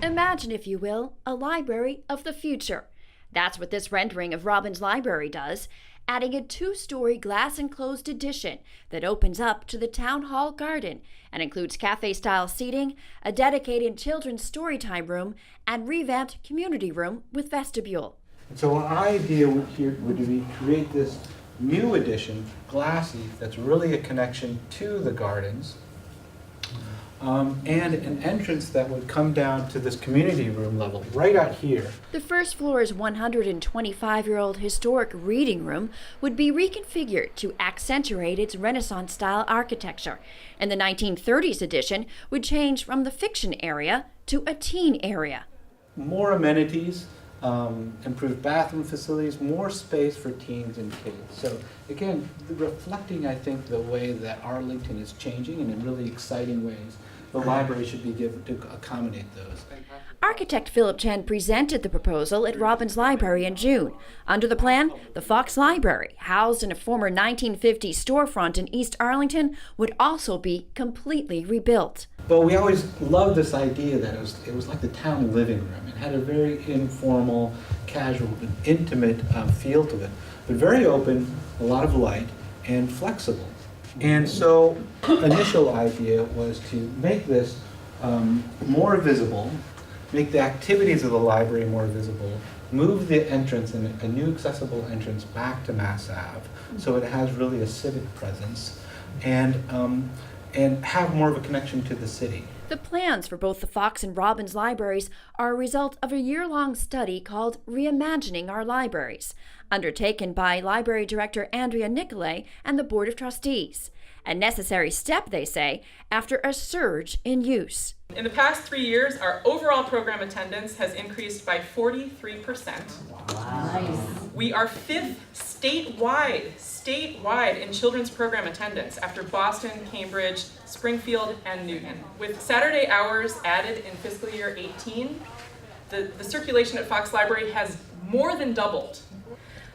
Imagine, if you will, a library of the future. That's what this rendering of Robbins Library does, adding a 2-story glass-enclosed addition that opens up to the town hall garden and includes cafe-style seating, a dedicated children's storytime room, and revamped community room with vestibule. So our idea would be to create this new addition, glassy, that's really a connection to the gardens, and an entrance that would come down to this community room level, right out here. The first floor's 125-year-old historic reading room would be reconfigured to accentuate its Renaissance-style architecture, and the 1930s addition would change from the fiction area to a teen area. More amenities, improved bathroom facilities, more space for teens and kids. So again, reflecting, I think, the way that Arlington is changing and in really exciting ways. The library should be given to accommodate those. Architect Philip Chen presented the proposal at Robbins Library in June. Under the plan, the Fox Library, housed in a former 1950s storefront in East Arlington, would also be completely rebuilt. But we always loved this idea that it was like the town living room. It had a very informal, casual, but intimate feel to it, but very open, a lot of light, and flexible. And so initial idea was to make this more visible, make the activities of the library more visible, move the entrance and a new accessible entrance back to Mass Ave, so it has really a civic presence, and have more of a connection to the city. The plans for both the Fox and Robbins libraries are a result of a year-long study called Reimagining Our Libraries, undertaken by Library Director Andrea Nicolay and the Board of Trustees. A necessary step, they say, after a surge in use. In the past 3 years, our overall program attendance has increased by 43%. Wow. We are 5th statewide in children's program attendance after Boston, Cambridge, Springfield, and Newton. With Saturday hours added in fiscal year 18, the circulation at Fox Library has more than doubled.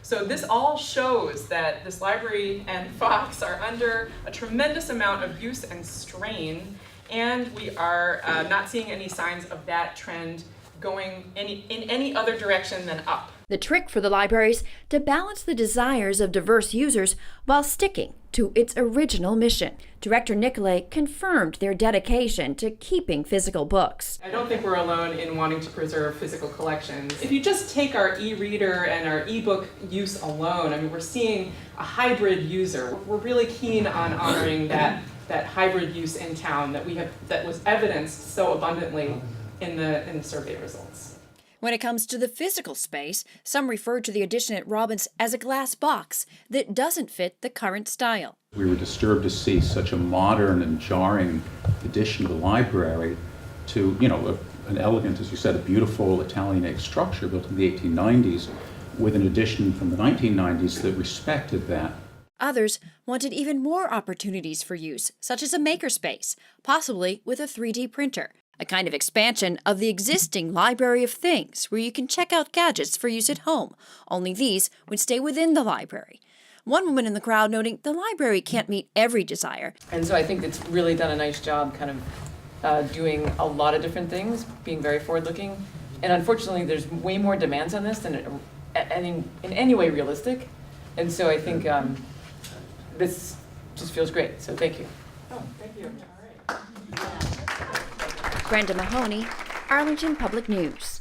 So this all shows that this library and Fox are under a tremendous amount of use and strain, and we are not seeing any signs of that trend going in any other direction than up. The trick for the libraries to balance the desires of diverse users while sticking to its original mission. Director Nicolay confirmed their dedication to keeping physical books. I don't think we're alone in wanting to preserve physical collections. If you just take our e-reader and our e-book use alone, I mean, we're seeing a hybrid user. We're really keen on honoring that hybrid use in town that was evidenced so abundantly in the survey results. When it comes to the physical space, some refer to the addition at Robbins as a glass box that doesn't fit the current style. We were disturbed to see such a modern and jarring addition to the library to, an elegant, as you said, a beautiful Italianate structure built in the 1890s with an addition from the 1990s that respected that. Others wanted even more opportunities for use, such as a makerspace, possibly with a 3D printer. A kind of expansion of the existing library of things where you can check out gadgets for use at home, only these would stay within the library. One woman in the crowd noting the library can't meet every desire. And so I think it's really done a nice job kind of doing a lot of different things, being very forward-looking. And unfortunately, there's way more demands on this than in any way realistic. And so I think this just feels great, so thank you. Oh, thank you. All right. Brenda Mahoney, Arlington Public News.